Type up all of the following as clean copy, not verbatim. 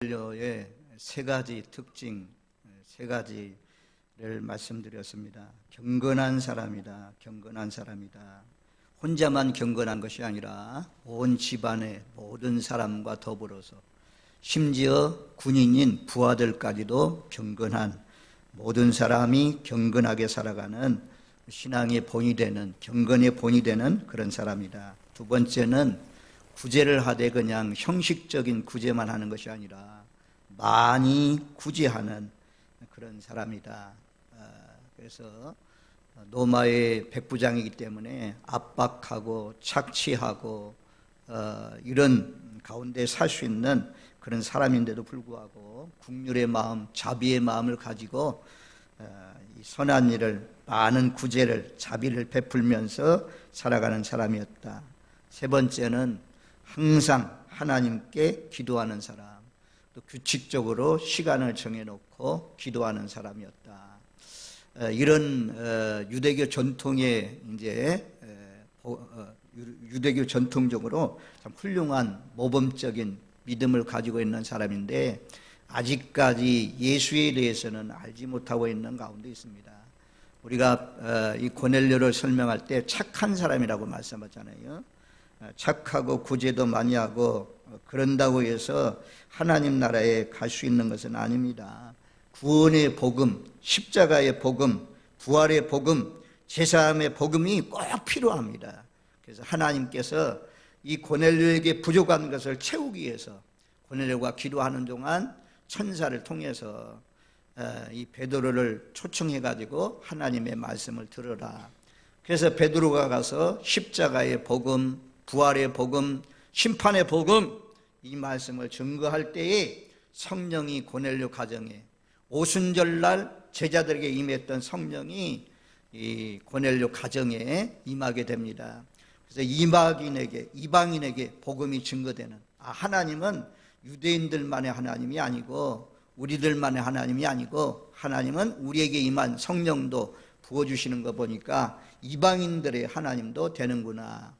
고넬료의 세 가지 특징, 세 가지를 말씀드렸습니다. 경건한 사람이다. 경건한 사람이다. 혼자만 경건한 것이 아니라 온 집안의 모든 사람과 더불어서 심지어 군인인 부하들까지도 경건한, 모든 사람이 경건하게 살아가는 신앙의 본이 되는, 경건의 본이 되는 그런 사람이다. 두 번째는 구제를 하되 그냥 형식적인 구제만 하는 것이 아니라 많이 구제하는 그런 사람이다. 그래서 로마의 백부장이기 때문에 압박하고 착취하고 이런 가운데 살 수 있는 그런 사람인데도 불구하고 국률의 마음, 자비의 마음을 가지고 이 선한 일을, 많은 구제를, 자비를 베풀면서 살아가는 사람이었다. 세 번째는 항상 하나님께 기도하는 사람, 또 규칙적으로 시간을 정해놓고 기도하는 사람이었다. 이런 유대교 전통의 유대교 전통적으로 참 훌륭한 모범적인 믿음을 가지고 있는 사람인데 아직까지 예수에 대해서는 알지 못하고 있는 가운데 있습니다. 우리가 이 고넬료를 설명할 때 착한 사람이라고 말씀하잖아요. 착하고 구제도 많이 하고 그런다고 해서 하나님 나라에 갈 수 있는 것은 아닙니다. 구원의 복음, 십자가의 복음, 부활의 복음, 제사함의 복음이 꼭 필요합니다. 그래서 하나님께서 이 고넬료에게 부족한 것을 채우기 위해서 고넬료가 기도하는 동안 천사를 통해서 이 베드로를 초청해가지고 하나님의 말씀을 들으라. 그래서 베드로가 가서 십자가의 복음, 부활의 복음, 심판의 복음, 이 말씀을 증거할 때에 성령이 고넬료 가정에 오순절날 제자들에게 임했던 성령이 이 고넬료 가정에 임하게 됩니다. 그래서 이방인에게 복음이 증거되는, 하나님은 유대인들만의 하나님이 아니고 우리들만의 하나님이 아니고 하나님은 우리에게 임한 성령도 부어주시는 거 보니까 이방인들의 하나님도 되는구나,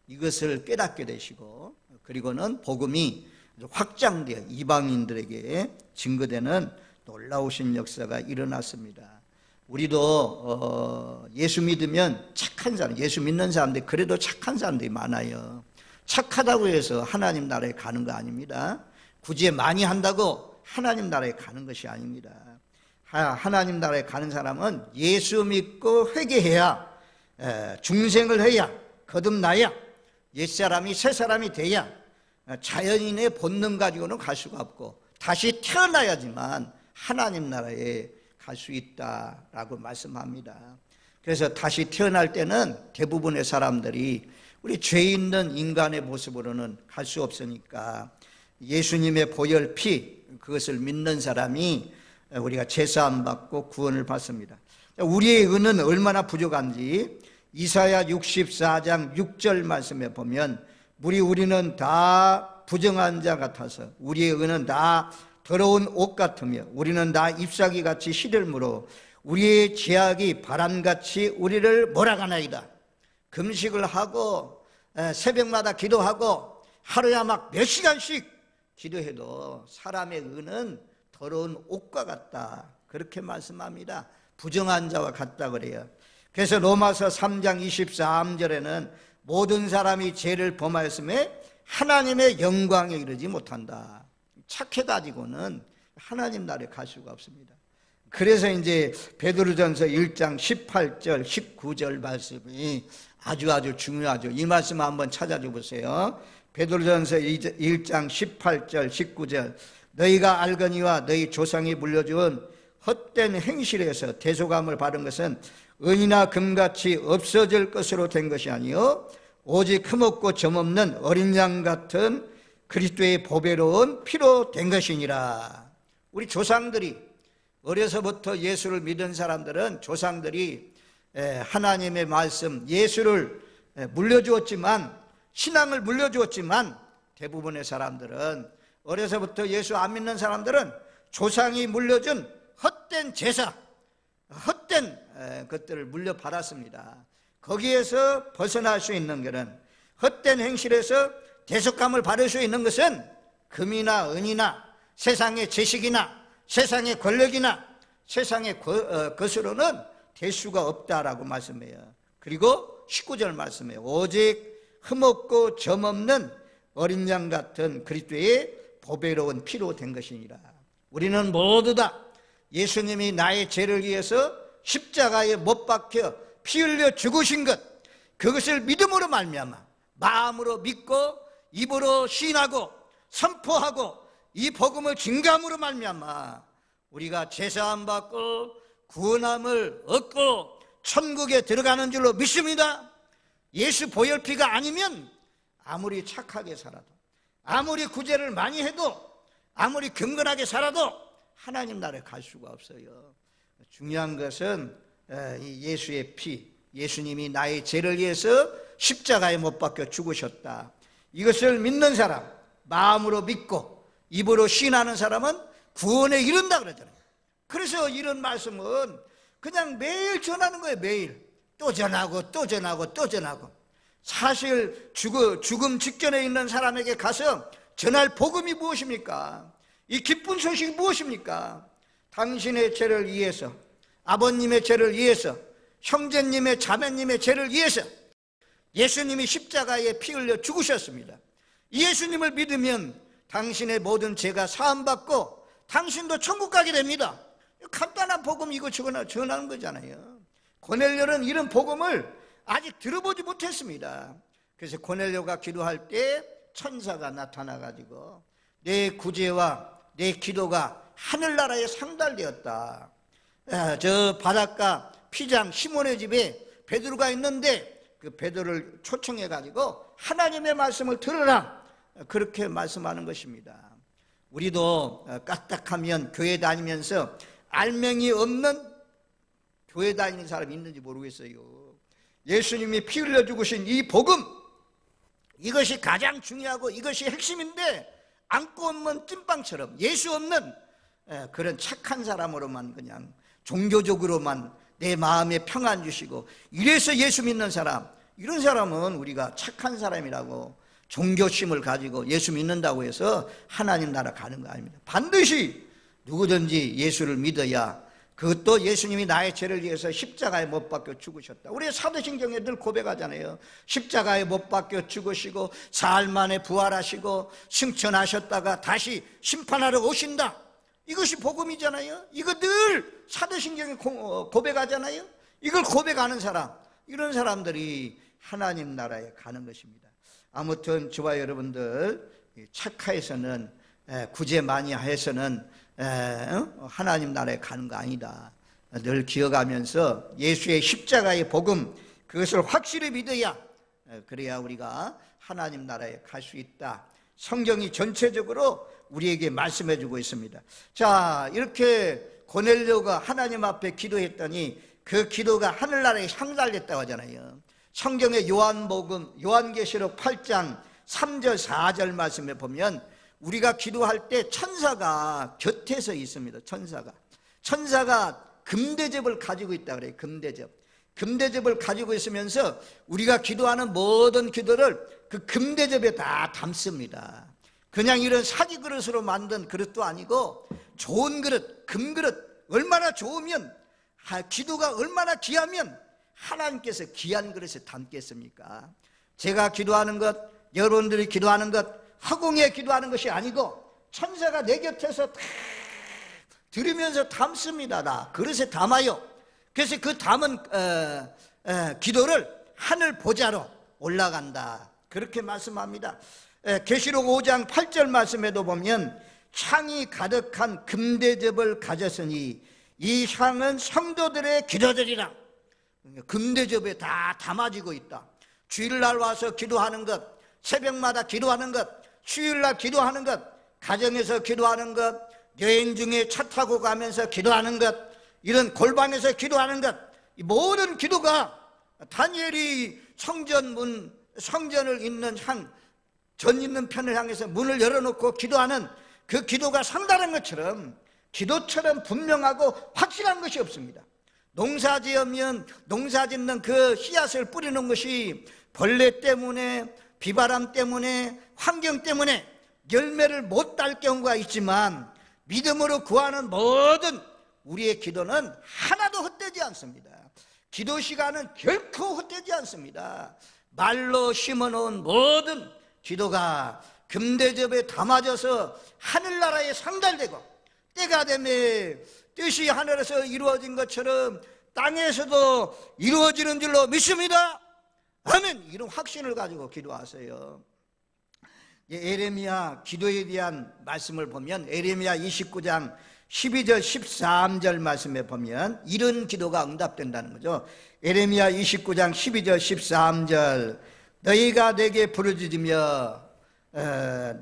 이것을 깨닫게 되시고, 그리고는 복음이 확장되어 이방인들에게 증거되는 놀라우신 역사가 일어났습니다. 우리도 예수 믿으면 착한 사람, 예수 믿는 사람들, 그래도 착한 사람들이 많아요. 착하다고 해서 하나님 나라에 가는 거 아닙니다. 구제 많이 한다고 하나님 나라에 가는 것이 아닙니다. 하나님 나라에 가는 사람은 예수 믿고 회개해야, 중생을 해야, 거듭나야, 옛사람이 새사람이 돼야, 자연인의 본능 가지고는 갈 수가 없고 다시 태어나야지만 하나님 나라에 갈 수 있다라고 말씀합니다. 그래서 다시 태어날 때는 대부분의 사람들이 우리 죄 있는 인간의 모습으로는 갈 수 없으니까 예수님의 보혈 피, 그것을 믿는 사람이 우리가 제사함 받고 구원을 받습니다. 우리의 의는 얼마나 부족한지 이사야 64장 6절 말씀에 보면 우리는 다 부정한 자 같아서 우리의 의는 다 더러운 옷 같으며 우리는 다 잎사귀같이 시들므로 우리의 죄악이 바람같이 우리를 몰아가나이다. 금식을 하고 새벽마다 기도하고 하루에 막 몇 시간씩 기도해도 사람의 의는 더러운 옷과 같다, 그렇게 말씀합니다. 부정한 자와 같다 그래요. 그래서 로마서 3장 23절에는 모든 사람이 죄를 범하였음에 하나님의 영광에 이르지 못한다. 착해가지고는 하나님 나라에 갈 수가 없습니다. 그래서 이제 베드로전서 1장 18절 19절 말씀이 아주 중요하죠. 이 말씀 한번 찾아줘 보세요. 베드로전서 1장 18절 19절 너희가 알거니와 너희 조상이 물려준 헛된 행실에서 대속함을 받은 것은 은이나 금같이 없어질 것으로 된 것이 아니요 오직 흠없고 점없는 어린 양 같은 그리스도의 보배로운 피로 된 것이니라. 우리 조상들이 어려서부터 예수를 믿은 사람들은 조상들이 하나님의 말씀, 예수를 물려주었지만, 신앙을 물려주었지만 대부분의 사람들은, 어려서부터 예수 안 믿는 사람들은 조상이 물려준 헛된 제사, 헛된 것들을 물려받았습니다. 거기에서 벗어날 수 있는 것은, 헛된 행실에서 대속감을 받을 수 있는 것은 금이나 은이나 세상의 지식이나 세상의 권력이나 세상의 것으로는 될 수가 없다라고 말씀해요. 그리고 19절 말씀해요. 오직 흠없고 점없는 어린 양 같은 그리스도의 보배로운 피로 된 것이니라. 우리는 모두 다 예수님이 나의 죄를 위해서 십자가에 못 박혀 피 흘려 죽으신 것, 그것을 믿음으로 말미암아 마음으로 믿고 입으로 시인하고 선포하고 이 복음을 증거함으로 말미암아 우리가 제사함 받고 구원함을 얻고 천국에 들어가는 줄로 믿습니다. 예수 보혈피가 아니면 아무리 착하게 살아도, 아무리 구제를 많이 해도, 아무리 경건하게 살아도 하나님 나라에 갈 수가 없어요. 중요한 것은 이 예수의 피, 예수님이 나의 죄를 위해서 십자가에 못 박혀 죽으셨다. 이것을 믿는 사람, 마음으로 믿고 입으로 신하는 사람은 구원에 이른다 그러잖아요. 그래서 이런 말씀은 그냥 매일 전하는 거예요. 매일 또 전하고 또 전하고 또 전하고. 사실 죽음 직전에 있는 사람에게 가서 전할 복음이 무엇입니까? 이 기쁜 소식이 무엇입니까? 당신의 죄를 위해서, 아버님의 죄를 위해서, 형제님의 자매님의 죄를 위해서 예수님이 십자가에 피 흘려 죽으셨습니다. 이 예수님을 믿으면 당신의 모든 죄가 사함받고 당신도 천국 가게 됩니다. 간단한 복음 이거 전하는 거잖아요. 고넬료는 이런 복음을 아직 들어보지 못했습니다. 그래서 고넬료가 기도할 때 천사가 나타나가지고 내 구제와 내 기도가 하늘나라에 상달되었다. 저 바닷가 피장 시몬의 집에 베드로가 있는데 그 베드로를 초청해가지고 하나님의 말씀을 들으라, 그렇게 말씀하는 것입니다. 우리도 까딱하면 교회 다니면서 알맹이 없는 교회 다니는 사람이 있는지 모르겠어요. 예수님이 피 흘려 죽으신 이 복음, 이것이 가장 중요하고 이것이 핵심인데 안고 없는 찐빵처럼 예수 없는 그런 착한 사람으로만 그냥 종교적으로만 내 마음에 평안 주시고 이래서 예수 믿는 사람, 이런 사람은 우리가 착한 사람이라고 종교심을 가지고 예수 믿는다고 해서 하나님 나라 가는 거 아닙니다. 반드시 누구든지 예수를 믿어야, 그것도 예수님이 나의 죄를 위해서 십자가에 못 박혀 죽으셨다. 우리 사도신경에 늘 고백하잖아요. 십자가에 못 박혀 죽으시고 사흘 만에 부활하시고 승천하셨다가 다시 심판하러 오신다. 이것이 복음이잖아요. 이거 늘 사도신경에 고백하잖아요. 이걸 고백하는 사람, 이런 사람들이 하나님 나라에 가는 것입니다. 아무튼 저와 여러분들 착하해서는, 구제 많이 해서는 하나님 나라에 가는 거 아니다. 늘 기억하면서 예수의 십자가의 복음, 그것을 확실히 믿어야, 그래야 우리가 하나님 나라에 갈 수 있다. 성경이 전체적으로 우리에게 말씀해 주고 있습니다. 자, 이렇게 고넬료가 하나님 앞에 기도했더니 그 기도가 하늘나라에 상달됐다고 하잖아요. 성경의 요한계시록 8장 3절 4절 말씀에 보면 우리가 기도할 때 천사가 곁에서 있습니다. 천사가 금대접을 가지고 있다 그래요. 금대접을 가지고 있으면서 우리가 기도하는 모든 기도를 그 금대접에 다 담습니다. 그냥 이런 사지 그릇으로 만든 그릇도 아니고 좋은 그릇, 금그릇, 얼마나 좋으면, 기도가 얼마나 귀하면 하나님께서 귀한 그릇에 담겠습니까? 제가 기도하는 것, 여러분들이 기도하는 것, 허공에 기도하는 것이 아니고 천사가 내 곁에서 다 들으면서 담습니다. 다 그릇에 담아요. 그래서 그 담은 기도를 하늘 보좌로 올라간다, 그렇게 말씀합니다. 계시록 5장 8절 말씀에도 보면 향이 가득한 금대접을 가졌으니 이 향은 성도들의 기도들이라. 금대접에 다 담아지고 있다. 주일날 와서 기도하는 것, 새벽마다 기도하는 것, 주일날 기도하는 것, 가정에서 기도하는 것, 여행 중에 차 타고 가면서 기도하는 것, 이런 골방에서 기도하는 것, 이 모든 기도가 다니엘이 성전을 있는 전 있는 편을 향해서 문을 열어놓고 기도하는 그 기도가 상달한 것처럼 기도처럼 분명하고 확실한 것이 없습니다. 농사 지으면 농사 짓는 그 씨앗을 뿌리는 것이 벌레 때문에, 비바람 때문에, 환경 때문에 열매를 못 딸 경우가 있지만 믿음으로 구하는 모든 우리의 기도는 하나도 헛되지 않습니다. 기도 시간은 결코 헛되지 않습니다. 말로 심어놓은 모든 기도가 금대접에 담아져서 하늘나라에 상달되고 때가 되면 뜻이 하늘에서 이루어진 것처럼 땅에서도 이루어지는 줄로 믿습니다. 아멘. 이런 확신을 가지고 기도하세요. 에레미야 기도에 대한 말씀을 보면 에레미야 29장 12절 13절 말씀에 보면 이런 기도가 응답된다는 거죠. 에레미야 29장 12절 13절 너희가 내게 부르짖으며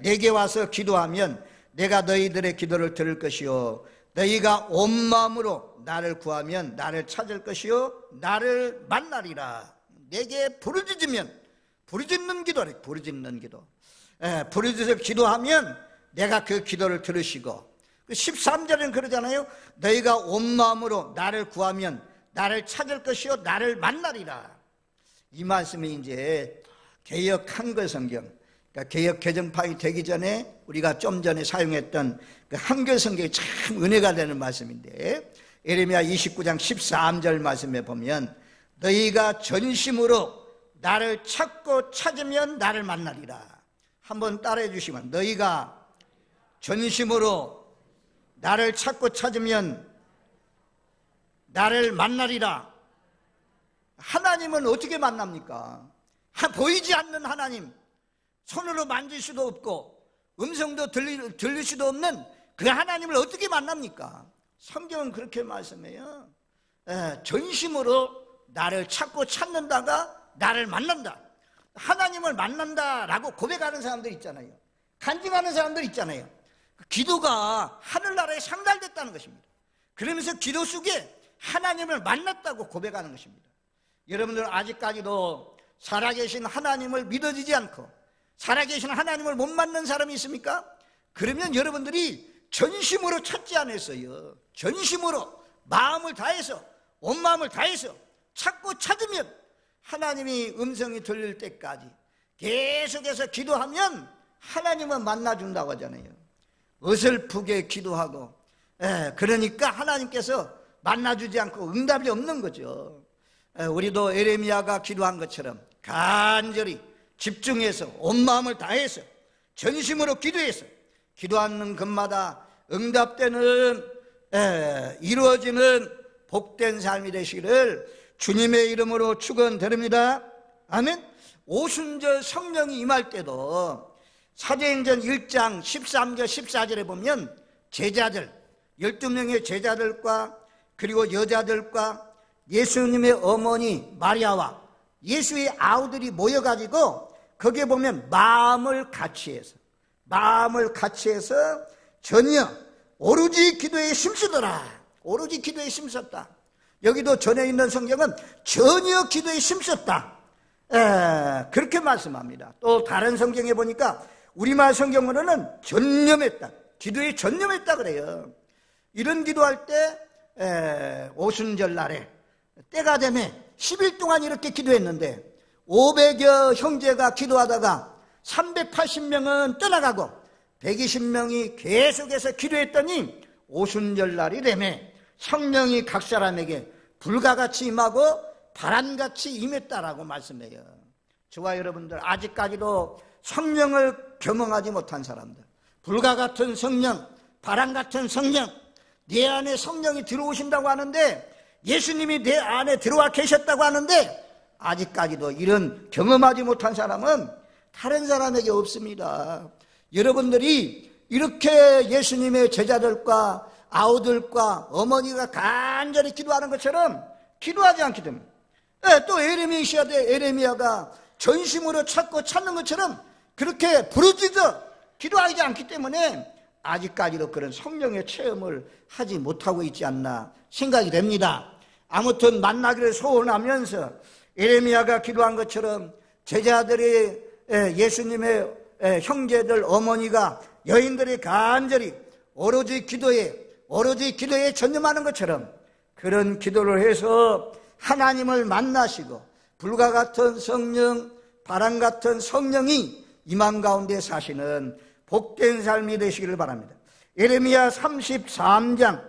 내게 와서 기도하면 내가 너희들의 기도를 들을 것이요 너희가 온 마음으로 나를 구하면 나를 찾을 것이요 나를 만나리라. 내게 부르짖으면 부르짖는 기도래. 부르짖는 기도. 부르짖어 기도하면 내가 그 기도를 들으시고 13절에는 그러잖아요. 너희가 온 마음으로 나를 구하면 나를 찾을 것이요 나를 만나리라. 이 말씀이 이제 개역 한글 성경, 그러니까 개역 개정판이 되기 전에 우리가 좀 전에 사용했던 그 한글 성경이 참 은혜가 되는 말씀인데 에레미야 29장 13절 말씀에 보면 너희가 전심으로 나를 찾고 찾으면 나를 만나리라. 한번 따라해 주시면 너희가 전심으로 나를 찾고 찾으면 나를 만나리라. 하나님은 어떻게 만납니까? 보이지 않는 하나님, 손으로 만질 수도 없고 음성도 들릴 수도 없는 그 하나님을 어떻게 만납니까? 성경은 그렇게 말씀해요. 전심으로 나를 찾고 찾는다가 나를 만난다. 하나님을 만난다라고 고백하는 사람들 있잖아요. 간증하는 사람들 있잖아요. 기도가 하늘나라에 상달됐다는 것입니다. 그러면서 기도 속에 하나님을 만났다고 고백하는 것입니다. 여러분들 아직까지도 살아계신 하나님을 믿어지지 않고 살아계신 하나님을 못 만난 사람이 있습니까? 그러면 여러분들이 전심으로 찾지 않았어요. 전심으로 마음을 다해서 온 마음을 다해서 찾고 찾으면 하나님이 음성이 들릴 때까지 계속해서 기도하면 하나님은 만나준다고 하잖아요. 어설프게 기도하고 그러니까 하나님께서 만나주지 않고 응답이 없는 거죠. 우리도 에레미야가 기도한 것처럼 간절히 집중해서 온 마음을 다해서 전심으로 기도해서 기도하는 것마다 응답되는 이루어지는 복된 삶이 되시기를 주님의 이름으로 축원드립니다. 아멘. 오순절 성령이 임할 때도 사도행전 1장 13절 14절에 보면 제자들 12명의 제자들과 그리고 여자들과 예수님의 어머니 마리아와 예수의 아우들이 모여가지고 거기에 보면 마음을 같이 해서 전혀 오로지 기도에 힘쓰더라. 오로지 기도에 힘썼다. 여기도 전에 있는 성경은 전혀 기도에 힘썼다. 그렇게 말씀합니다. 또 다른 성경에 보니까 우리말 성경으로는 전념했다. 기도에 전념했다 그래요. 이런 기도할 때 오순절 날에 때가 되면 10일 동안 이렇게 기도했는데 500여 형제가 기도하다가 380명은 떠나가고 120명이 계속해서 기도했더니 오순절 날이 되면 성령이 각 사람에게 불과 같이 임하고 바람같이 임했다라고 말씀해요. 저와 여러분들 아직까지도 성령을 경험하지 못한 사람들, 불과 같은 성령, 바람 같은 성령, 내 안에 성령이 들어오신다고 하는데 예수님이 내 안에 들어와 계셨다고 하는데 아직까지도 이런 경험하지 못한 사람은 다른 사람에게 없습니다. 여러분들이 이렇게 예수님의 제자들과 아우들과 어머니가 간절히 기도하는 것처럼 기도하지 않기 때문에 또 에레미야가 전심으로 찾고 찾는 것처럼 그렇게 부르짖어 기도하지 않기 때문에 아직까지도 그런 성령의 체험을 하지 못하고 있지 않나 생각이 됩니다. 아무튼 만나기를 소원하면서 에레미야가 기도한 것처럼 제자들이 예수님의 형제들 어머니가 여인들이 간절히 오로지 기도에 전념하는 것처럼 그런 기도를 해서 하나님을 만나시고 불과 같은 성령, 바람 같은 성령이 임한 가운데 사시는 복된 삶이 되시기를 바랍니다. 에레미야 33장,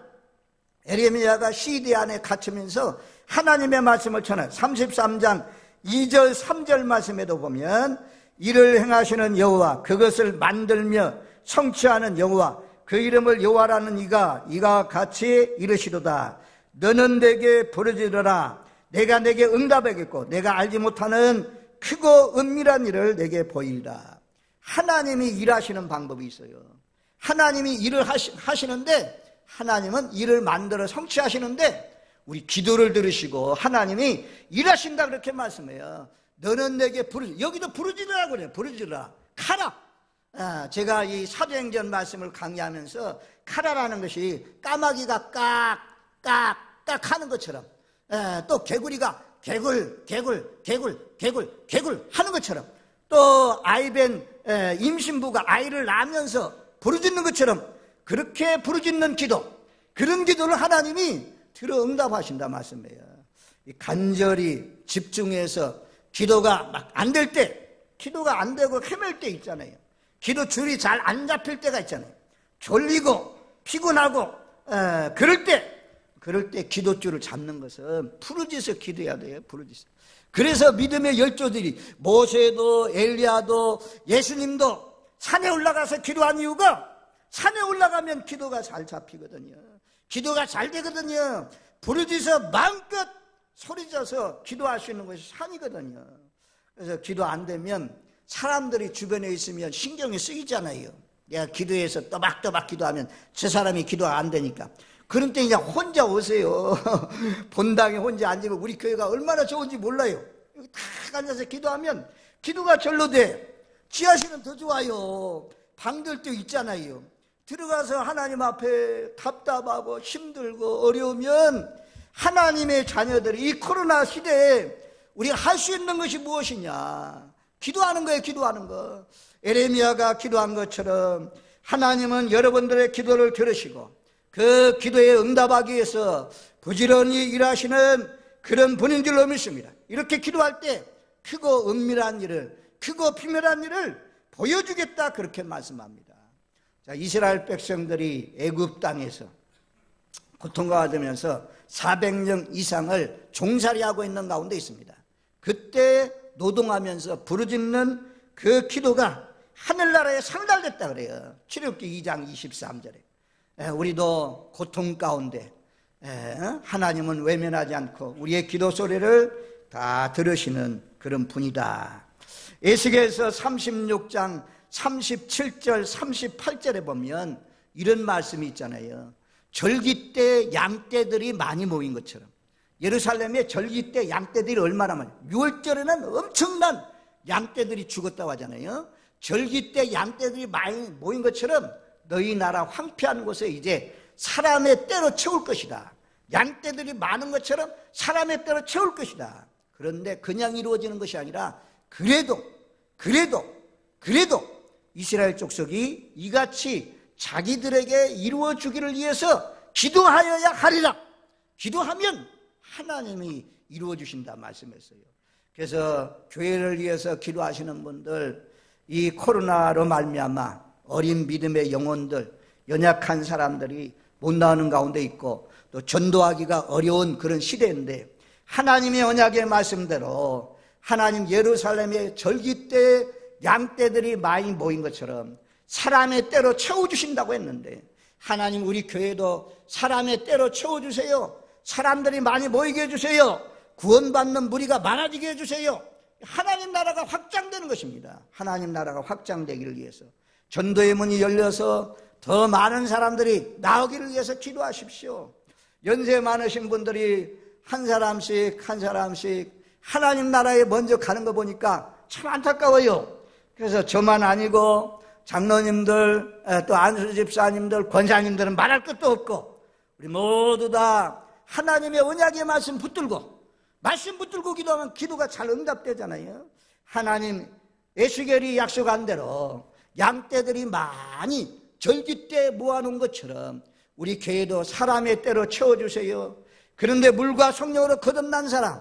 에레미야가 시대 안에 갇히면서 하나님의 말씀을 전해 33장 2절 3절 말씀에도 보면 이를 행하시는 여호와, 그것을 만들며 성취하는 여호와, 그 이름을 여호와라는 이가 같이 이르시도다. 너는 내게 부르짖으라. 내가 내게 응답하겠고 내가 알지 못하는 크고 은밀한 일을 내게 보이리라. 하나님이 일하시는 방법이 있어요. 하나님이 일을 하시는데, 하나님은 일을 만들어 성취하시는데 우리 기도를 들으시고 하나님이 일하신다 그렇게 말씀해요. 너는 내게 여기도 부르짖으라 그래요. 부르짖으라. 카라. 제가 이 사도행전 말씀을 강의하면서 카라라는 것이 까마귀가 깍깍깍 하는 것처럼, 또 개구리가 개굴 하는 것처럼, 또 아이벤 임신부가 아이를 낳으면서 부르짖는 것처럼 그렇게 부르짖는 기도, 그런 기도를 하나님이 들어 응답하신다 말씀이에요. 간절히 집중해서 기도가 막 안 될 때, 기도가 안 되고 헤맬 때 있잖아요. 기도 줄이 잘 안 잡힐 때가 있잖아요. 졸리고 피곤하고 그럴 때 기도줄을 잡는 것은 부르짖어 기도해야 돼요. 부르짖어. 그래서 믿음의 열조들이 모세도 엘리야도 예수님도 산에 올라가서 기도한 이유가, 산에 올라가면 기도가 잘 잡히거든요. 기도가 잘 되거든요. 부르짖어 마음껏 소리져서 기도할 수 있는 것이 산이거든요. 그래서 기도 안 되면 사람들이 주변에 있으면 신경이 쓰이잖아요. 내가 기도해서 또박또박 기도하면 저 사람이 기도가 안 되니까. 그런 때 그냥 혼자 오세요. 본당에 혼자 앉으면 우리 교회가 얼마나 좋은지 몰라요. 여기 탁 앉아서 기도하면 기도가 절로 돼. 지하실은 더 좋아요. 방들도 있잖아요. 들어가서 하나님 앞에 답답하고 힘들고 어려우면 하나님의 자녀들이 이 코로나 시대에 우리가 할 수 있는 것이 무엇이냐? 기도하는 거예요. 기도하는 거. 에레미야가 기도한 것처럼 하나님은 여러분들의 기도를 들으시고 그 기도에 응답하기 위해서 부지런히 일하시는 그런 분인 줄로 믿습니다. 이렇게 기도할 때 크고 은밀한 일을, 크고 비밀한 일을 보여주겠다 그렇게 말씀합니다. 자, 이스라엘 백성들이 애굽 땅에서 고통받으면서 400년 이상을 종살이하고 있는 가운데 있습니다. 그때 노동하면서 부르짖는 그 기도가 하늘나라에 상달됐다 그래요. 출애굽기 2장 23절에. 우리도 고통 가운데 하나님은 외면하지 않고 우리의 기도 소리를 다 들으시는 그런 분이다. 에스겔서 36장 37절 38절에 보면 이런 말씀이 있잖아요. 절기 때 양떼들이 많이 모인 것처럼, 예루살렘에 절기 때 양떼들이 얼마나 많아요. 6월절에는 엄청난 양떼들이 죽었다고 하잖아요. 절기 때 양떼들이 많이 모인 것처럼 너희 나라 황폐한 곳에 이제 사람의 때로 채울 것이다. 양떼들이 많은 것처럼 사람의 때로 채울 것이다. 그런데 그냥 이루어지는 것이 아니라 그래도 이스라엘 족속이 이같이 자기들에게 이루어주기를 위해서 기도하여야 하리라. 기도하면 하나님이 이루어주신다 말씀했어요. 그래서 교회를 위해서 기도하시는 분들, 이 코로나로 말미암아 어린 믿음의 영혼들, 연약한 사람들이 못 나오는 가운데 있고 또 전도하기가 어려운 그런 시대인데, 하나님의 언약의 말씀대로 하나님 예루살렘의 절기 때 양떼들이 많이 모인 것처럼 사람의 때로 채워주신다고 했는데, 하나님 우리 교회도 사람의 때로 채워주세요. 사람들이 많이 모이게 해주세요. 구원받는 무리가 많아지게 해주세요. 하나님 나라가 확장되는 것입니다. 하나님 나라가 확장되기를 위해서 전도의 문이 열려서 더 많은 사람들이 나오기를 위해서 기도하십시오. 연세 많으신 분들이 한 사람씩 하나님 나라에 먼저 가는 거 보니까 참 안타까워요. 그래서 저만 아니고 장로님들, 또 안수 집사님들, 권사님들은 말할 것도 없고 우리 모두 다 하나님의 언약의 말씀 붙들고 기도하면 기도가 잘 응답되잖아요. 하나님 에스겔이 약속한 대로 양떼들이 많이 절기 때 모아놓은 것처럼 우리 교회도 사람의 때로 채워주세요. 그런데 물과 성령으로 거듭난 사람,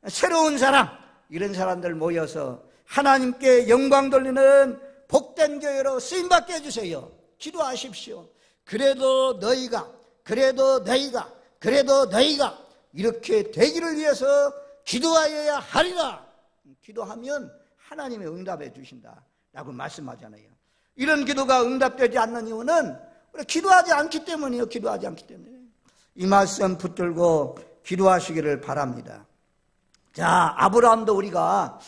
새로운 사람, 이런 사람들 모여서 하나님께 영광 돌리는 복된 교회로 쓰임받게 해주세요. 기도하십시오. 그래도 너희가 이렇게 되기를 위해서 기도하여야 하리라. 기도하면 하나님이 응답해 주신다라고 말씀하잖아요. 이런 기도가 응답되지 않는 이유는 우리 기도하지 않기 때문이에요. 기도하지 않기 때문에. 이 말씀 붙들고 기도하시기를 바랍니다. 자, 아브라함도 우리가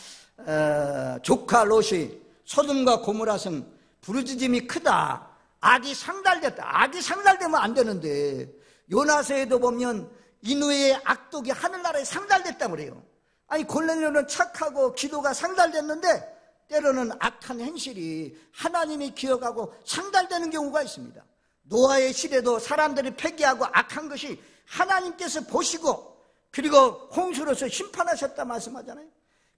조카 롯이 소돔과 고모라 성 부르짖음이 크다, 악이 상달됐다. 악이 상달되면 안 되는데 요나서에도 보면 이누의 악독이 하늘나라에 상달됐다고 그래요. 아니 골레오는 착하고 기도가 상달됐는데 때로는 악한 행실이 하나님이 기억하고 상달되는 경우가 있습니다. 노아의 시대도 사람들이 폐기하고 악한 것이 하나님께서 보시고 그리고 홍수로서 심판하셨다 말씀하잖아요.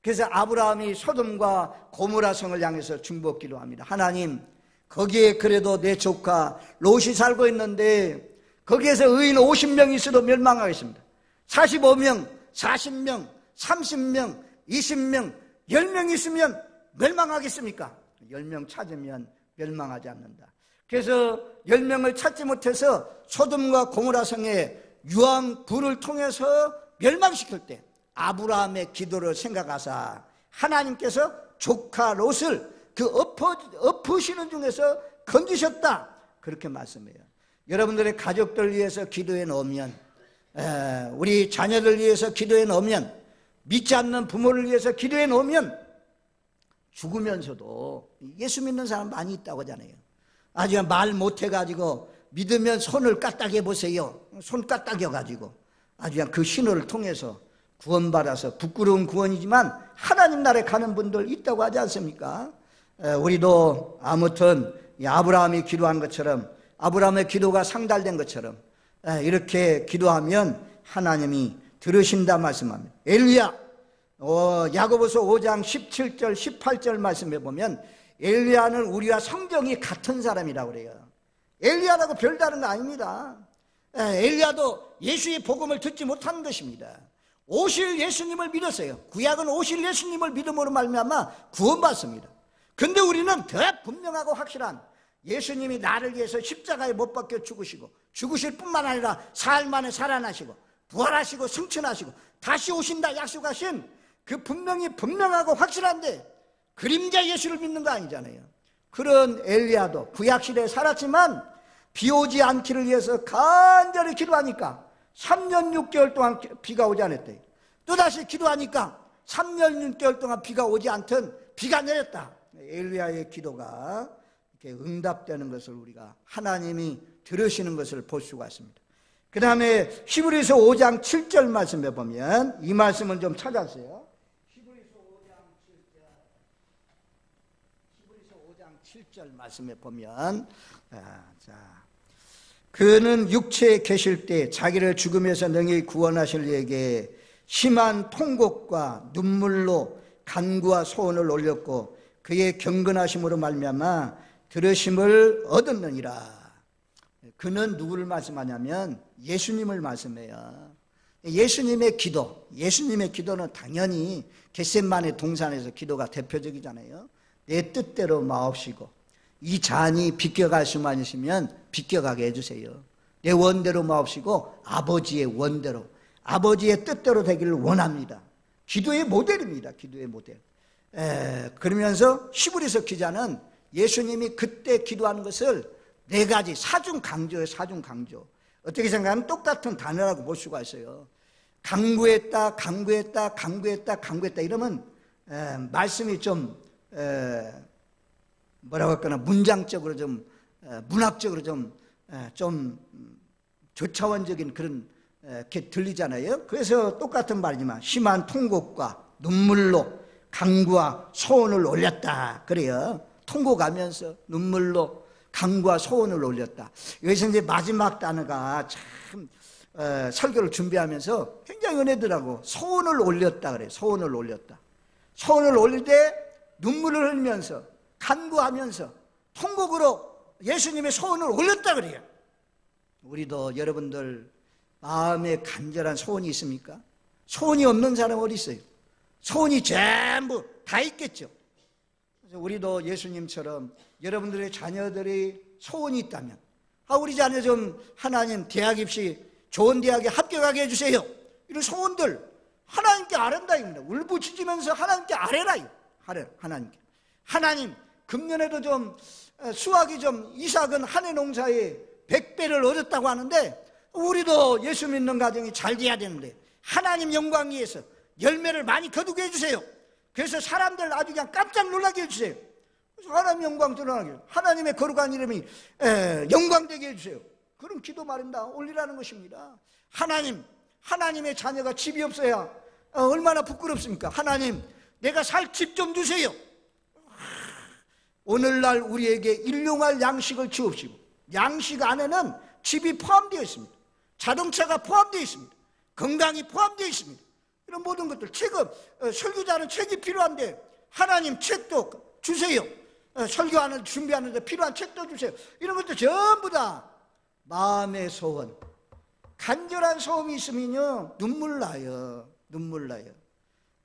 그래서 아브라함이 소돔과 고모라 성을 향해서 중보기도 합니다. 하나님, 거기에 그래도 내 조카 롯이 살고 있는데 거기에서 의인 50명 있어도 멸망하겠습니다. 45명, 40명, 30명, 20명, 10명 있으면 멸망하겠습니까? 10명 찾으면 멸망하지 않는다. 그래서 10명을 찾지 못해서 소돔과 고모라 성에 유황불을 통해서 멸망시킬 때 아브라함의 기도를 생각하사 하나님께서 조카 롯을 그 엎으시는 중에서 건지셨다, 그렇게 말씀해요. 여러분들의 가족들 위해서 기도해 놓으면, 우리 자녀들 위해서 기도해 놓으면, 믿지 않는 부모를 위해서 기도해 놓으면 죽으면서도 예수 믿는 사람 많이 있다고 하잖아요. 아주 말 못해가지고 믿으면 손을 까딱해 보세요. 손 까딱여가지고 아주 그냥 그 신호를 통해서 구원받아서 부끄러운 구원이지만 하나님 나라에 가는 분들 있다고 하지 않습니까? 우리도 아무튼 아브라함이 기도한 것처럼, 아브라함의 기도가 상달된 것처럼 이렇게 기도하면 하나님이 들으신다 말씀합니다. 엘리야, 야고보서 5장 17절 18절 말씀해 보면 엘리야는 우리와 성정이 같은 사람이라고 그래요. 엘리야라고 별다른 거 아닙니다. 엘리야도 예수의 복음을 듣지 못하는 것입니다. 오실 예수님을 믿었어요. 구약은 오실 예수님을 믿음으로 말미암아 구원받습니다. 근데 우리는 더 분명하고 확실한, 예수님이 나를 위해서 십자가에 못 박혀 죽으시고 죽으실 뿐만 아니라 사흘 만에 살아나시고 부활하시고 승천하시고 다시 오신다 약속하신 그 분명하고 확실한데 그림자 예수를 믿는 거 아니잖아요. 그런 엘리야도 구약시대에 살았지만 비 오지 않기를 위해서 간절히 기도하니까 3년 6개월 동안 비가 오지 않았대요. 또다시 기도하니까 3년 6개월 동안 비가 오지 않던 비가 내렸다. 엘리야의 기도가 이렇게 응답되는 것을 우리가 하나님이 들으시는 것을 볼 수가 있습니다. 그 다음에 히브리서 5장 7절 말씀에 보면 이 말씀을 좀 찾았어요. 히브리서 5장 7절 말씀에 보면 그는 육체에 계실 때 자기를 죽음에서 능히 구원하실 이에게 심한 통곡과 눈물로 간구와 소원을 올렸고 그의 경건하심으로 말미암아 들으심을 얻었느니라. 그는 누구를 말씀하냐면 예수님을 말씀해요. 예수님의 기도는 당연히 겟세마네 동산에서 기도가 대표적이잖아요. 내 뜻대로 마옵시고 이 잔이 비껴갈 수만 있으면 비껴가게 해주세요. 내 원대로 마옵시고 아버지의 원대로, 아버지의 뜻대로 되기를 원합니다. 기도의 모델입니다. 기도의 모델. 그러면서 히브리서 기자는 예수님이 그때 기도하는 것을 4가지 사중 강조예요. 사중 강조. 어떻게 생각하면 똑같은 단어라고 볼 수가 있어요. 강구했다, 강구했다, 강구했다, 강구했다 이러면 말씀이 좀 뭐라고 할까나 문장적으로 좀 문학적으로 좀 저차원적인 그런 게 들리잖아요. 그래서 똑같은 말이지만 심한 통곡과 눈물로 간구와 소원을 올렸다 그래요. 통곡하면서 눈물로 간구와 소원을 올렸다. 여기서 이제 마지막 단어가 참 설교를 준비하면서 굉장히 은혜더라고. 소원을 올렸다 그래요. 소원을 올렸다. 소원을 올릴 때 눈물을 흘리면서 간구하면서 통곡으로 예수님의 소원을 올렸다 그래요. 우리도 여러분들 마음에 간절한 소원이 있습니까? 소원이 없는 사람 어디 있어요? 소원이 전부 다 있겠죠. 그래서 우리도 예수님처럼 여러분들의 자녀들이 소원이 있다면 우리 자녀 좀 하나님 대학 입시 좋은 대학에 합격하게 해주세요. 이런 소원들 하나님께 아랜다 입니다. 울부짖으면서 하나님께 아뢰라. 하나님께. 하나님 금년에도 좀 수확이 좀 이삭은 한 해 농사에 100배를 얻었다고 하는데 우리도 예수 믿는 가정이 잘 돼야 되는데 하나님 영광 위해서 열매를 많이 거두게 해주세요. 그래서 사람들 아주 그냥 깜짝 놀라게 해주세요. 그래서 하나님 영광 드러나게, 하나님의 거룩한 이름이 영광되게 해주세요. 그런 기도 말입니다. 올리라는 것입니다. 하나님의 자녀가 집이 없어야 얼마나 부끄럽습니까? 하나님 내가 살 집 좀 주세요. 오늘날 우리에게 일용할 양식을 주옵시고, 양식 안에는 집이 포함되어 있습니다. 자동차가 포함되어 있습니다. 건강이 포함되어 있습니다. 이런 모든 것들, 책은 설교자는 책이 필요한데 하나님 책도 주세요. 설교하는 준비하는데 필요한 책도 주세요. 이런 것도 전부 다 마음의 소원, 간절한 소원이 있으면요 눈물 나요.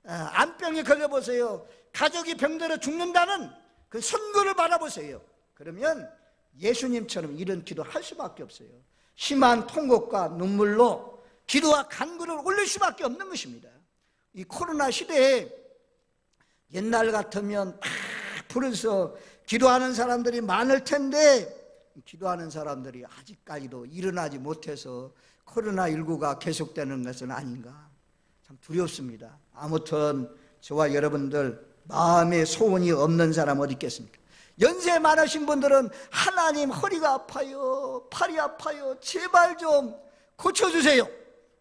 암병에 걸려보세요. 가족이 병들어 죽는다는 그 선고를 받아보세요. 그러면 예수님처럼 이런 기도 할 수밖에 없어요. 심한 통곡과 눈물로 기도와 간구를 올릴 수밖에 없는 것입니다. 이 코로나 시대에 옛날 같으면 막 부르서 기도하는 사람들이 많을 텐데 기도하는 사람들이 아직까지도 일어나지 못해서 코로나19가 계속되는 것은 아닌가, 참 두렵습니다. 아무튼 저와 여러분들 마음에 소원이 없는 사람 어디 있겠습니까? 연세 많으신 분들은 하나님 허리가 아파요, 팔이 아파요, 제발 좀 고쳐주세요.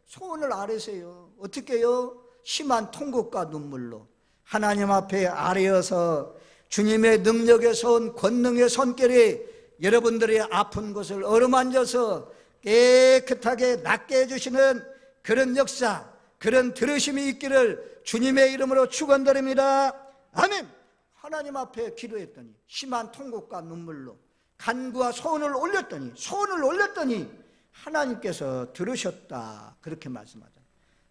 소원을 아뢰세요. 어떻게 해요? 심한 통곡과 눈물로 하나님 앞에 아뢰어서 주님의 능력에서 온 권능의 손길이 여러분들의 아픈 곳을 어루만져서 깨끗하게 낫게 해주시는 그런 역사, 그런 들으심이 있기를 주님의 이름으로 축원드립니다. 아멘. 하나님 앞에 기도했더니 심한 통곡과 눈물로 간구와 소원을 올렸더니 하나님께서 들으셨다, 그렇게 말씀하잖아요.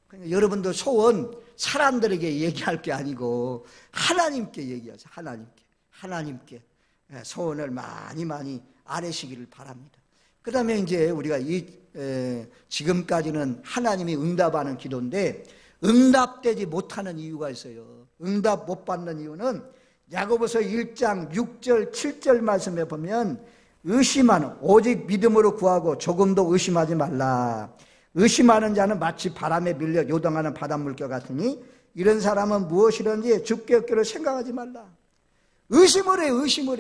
그러니까 여러분들 소원 사람들에게 얘기할 게 아니고 하나님께 얘기하세요. 하나님께 소원을 많이 아뢰시기를 바랍니다. 그 다음에 이제 우리가 지금까지는 하나님이 응답하는 기도인데 응답되지 못하는 이유가 있어요. 응답 못 받는 이유는 야고보서 1장 6절 7절 말씀에 보면 의심하는, 오직 믿음으로 구하고 조금도 의심하지 말라. 의심하는 자는 마치 바람에 밀려 요동하는 바닷물결 같으니 이런 사람은 무엇이든지 주께 얻기를 생각하지 말라. 의심을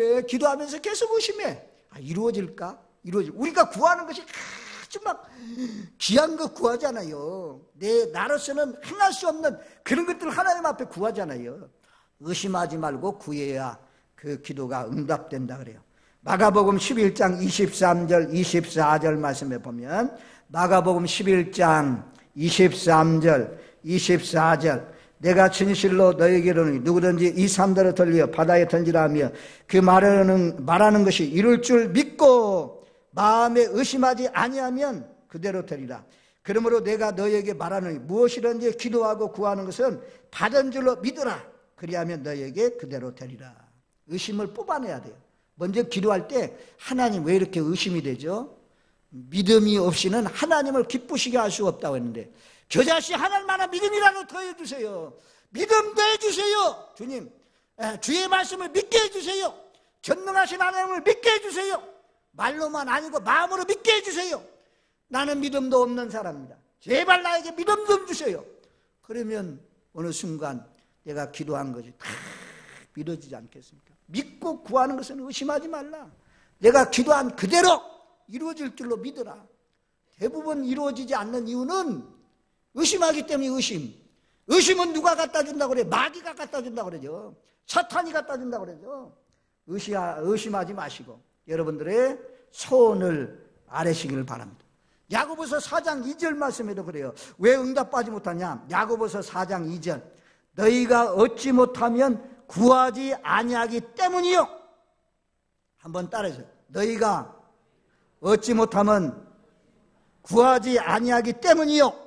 해. 기도하면서 계속 의심해. 이루어질까? 우리가 구하는 것이 아주 막 귀한 것 구하잖아요. 나로서는 행할 수 없는 그런 것들을 하나님 앞에 구하잖아요. 의심하지 말고 구해야 그 기도가 응답된다 그래요. 마가복음 11장 23절 24절 말씀에 보면 마가복음 11장 23절 24절 내가 진실로 너에게 이르노니 누구든지 이 산들을 돌려 바다에 던지라 하며 그 말하는 것이 이룰 줄 믿고 마음에 의심하지 아니하면 그대로 되리라. 그러므로 내가 너에게 말하노니 무엇이든지 기도하고 구하는 것은 받은 줄로 믿으라. 그리하면 너에게 그대로 되리라. 의심을 뽑아내야 돼요. 먼저 기도할 때 하나님 왜 이렇게 의심이 되죠? 믿음이 없이는 하나님을 기쁘시게 할 수 없다고 했는데 겨자씨 하나님만한 믿음이라도 더해주세요. 믿음 더해주세요. 주님, 주의 말씀을 믿게 해주세요. 전능하신 하나님을 믿게 해주세요. 말로만 아니고 마음으로 믿게 해주세요. 나는 믿음도 없는 사람입니다. 제발 나에게 믿음 좀 주세요. 그러면 어느 순간 내가 기도한 것이 다 믿어지지 않겠습니까? 믿고 구하는 것은 의심하지 말라. 내가 기도한 그대로 이루어질 줄로 믿어라. 대부분 이루어지지 않는 이유는 의심하기 때문에 의심은 누가 갖다 준다고 그래요? 마귀가 갖다 준다고 그러죠. 사탄이 갖다 준다고 그러죠. 의심하지 마시고 여러분들의 소원을 아뢰시기를 바랍니다. 야고보서 4장 2절 말씀에도 그래요. 왜 응답받지 못하냐? 야고보서 4장 2절 너희가 얻지 못하면 구하지 아니하기 때문이요. 한번 따라해주세요. 너희가 얻지 못하면 구하지 아니하기 때문이요.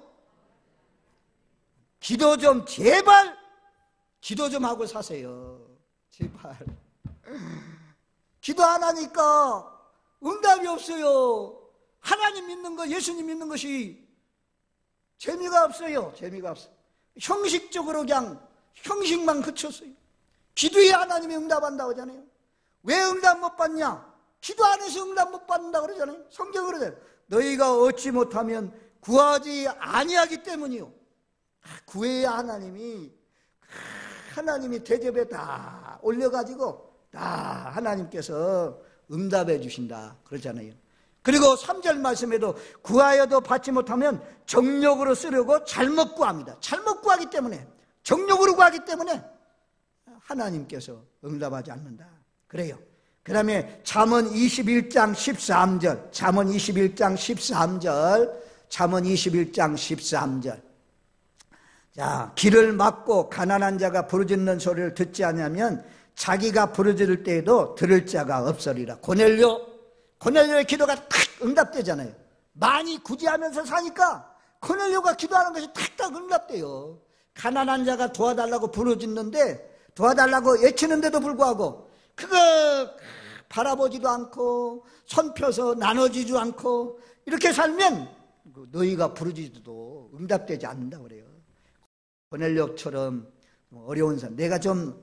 기도 좀 제발 기도 좀 하고 사세요. 제발. 기도 안 하니까 응답이 없어요. 하나님 믿는 거, 예수님 믿는 것이 재미가 없어요. 재미가 없어요. 형식적으로 그냥 형식만 그쳤어요. 기도에 하나님이 응답한다고 하잖아요. 왜 응답 못 받냐? 기도 안 해서 응답 못 받는다고 그러잖아요. 성경으로 그러잖아요. 너희가 얻지 못하면 구하지 아니하기 때문이요. 구해야 하나님이 대접에 다 올려가지고 다 하나님께서 응답해 주신다 그러잖아요. 그리고 3절 말씀에도 구하여도 받지 못하면 정욕으로 쓰려고 잘못 구합니다. 잘못 구하기 때문에, 정욕으로 구하기 때문에 하나님께서 응답하지 않는다 그래요. 그 다음에 잠언 21장 13절, 잠언 21장 13절, 잠언 21장 13절. 자, 길을 막고 가난한 자가 부르짖는 소리를 듣지 않으면 자기가 부르짖을 때에도 들을 자가 없으리라. 고넬료의 기도가 탁 응답되잖아요. 많이 구제하면서 사니까 고넬료가 기도하는 것이 탁탁 응답돼요. 가난한 자가 도와달라고 부르짖는데, 도와달라고 외치는데도 불구하고 그거 바라보지도 않고 손 펴서 나눠주지도 않고 이렇게 살면 너희가 부르짖어도 응답되지 않는다고 그래요. 고넬료처럼 어려운 사람, 내가 좀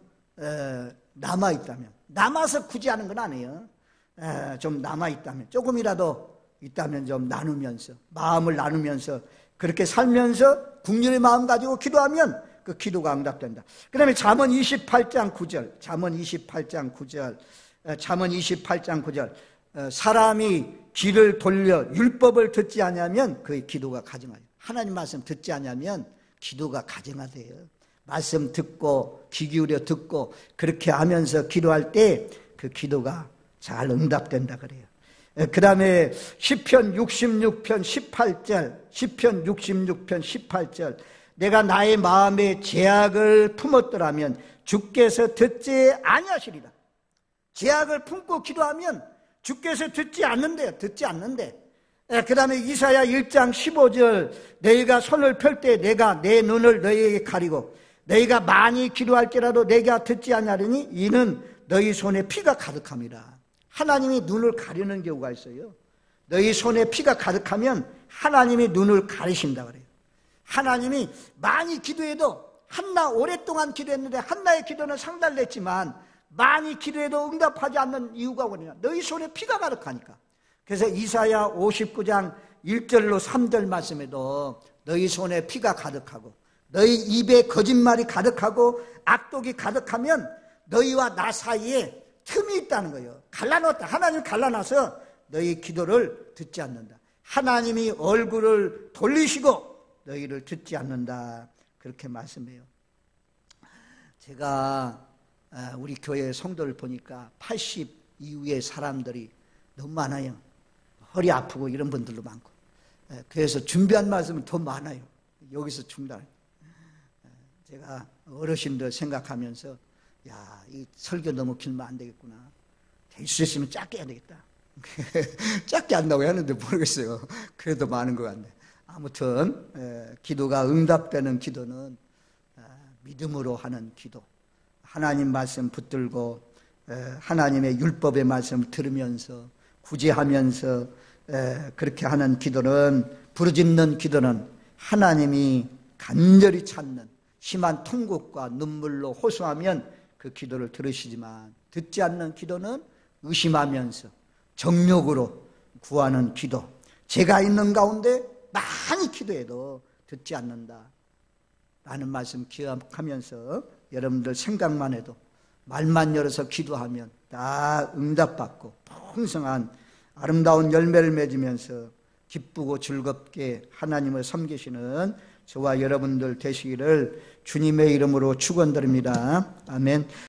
남아있다면, 남아서 구제하는 건 아니에요. 좀 남아있다면, 조금이라도 있다면 좀 나누면서, 마음을 나누면서 그렇게 살면서 국률의 마음 가지고 기도하면 그 기도가 응답된다. 그 다음에 잠언 28장 9절, 잠언 28장 9절, 잠언 28장 9절. 사람이 귀를 돌려 율법을 듣지 않으면 그의 기도가 가증하여. 하나님 말씀 듣지 않으면 기도가 가증하대요. 말씀 듣고 귀 기울여 듣고 그렇게 하면서 기도할 때 그 기도가 잘 응답된다 그래요. 그 다음에 시편 66편 18절, 시편 66편 18절. 내가 나의 마음에 죄악을 품었더라면 주께서 듣지 아니하시리라. 죄악을 품고 기도하면 주께서 듣지 않는데요. 듣지 않는데. 그 다음에 이사야 1장 15절. 너희가 손을 펼 때 내가 내 눈을 너희에게 가리고 너희가 많이 기도할지라도 내가 듣지 아니하리니 이는 너희 손에 피가 가득함이라. 하나님이 눈을 가리는 경우가 있어요. 너희 손에 피가 가득하면 하나님이 눈을 가리신다 그래요. 하나님이 많이 기도해도, 한나 오랫동안 기도했는데 한나의 기도는 상달됐지만 많이 기도해도 응답하지 않는 이유가 뭐냐? 너희 손에 피가 가득하니까. 그래서 이사야 59장 1절로 3절 말씀에도 너희 손에 피가 가득하고 너희 입에 거짓말이 가득하고 악독이 가득하면 너희와 나 사이에 틈이 있다는 거예요. 갈라놓았다. 하나님 갈라놔서 너희 기도를 듣지 않는다. 하나님이 얼굴을 돌리시고 너희를 듣지 않는다. 그렇게 말씀해요. 제가 우리 교회 성도를 보니까 80 이후의 사람들이 너무 많아요. 허리 아프고 이런 분들도 많고. 그래서 준비한 말씀은 더 많아요. 여기서 중단. 제가 어르신들 생각하면서 이 설교 너무 길면 안 되겠구나. 될 수 있으면 짧게 해야 되겠다. 짧게 한다고 하는데 모르겠어요. 그래도 많은 것 같네. 아무튼 기도가 응답되는 기도는 믿음으로 하는 기도. 하나님 말씀 붙들고 하나님의 율법의 말씀을 들으면서 구제하면서 그렇게 하는 기도는, 부르짖는 기도는 하나님이 간절히 찾는, 심한 통곡과 눈물로 호소하면 그 기도를 들으시지만, 듣지 않는 기도는 의심하면서 정욕으로 구하는 기도. 제가 있는 가운데 많이 기도해도 듣지 않는다 라는 말씀 기억하면서 여러분들 생각만 해도 말만 열어서 기도하면 다 응답받고 풍성한 아름다운 열매를 맺으면서 기쁘고 즐겁게 하나님을 섬기시는 저와 여러분들 되시기를 주님의 이름으로 축원드립니다. 아멘.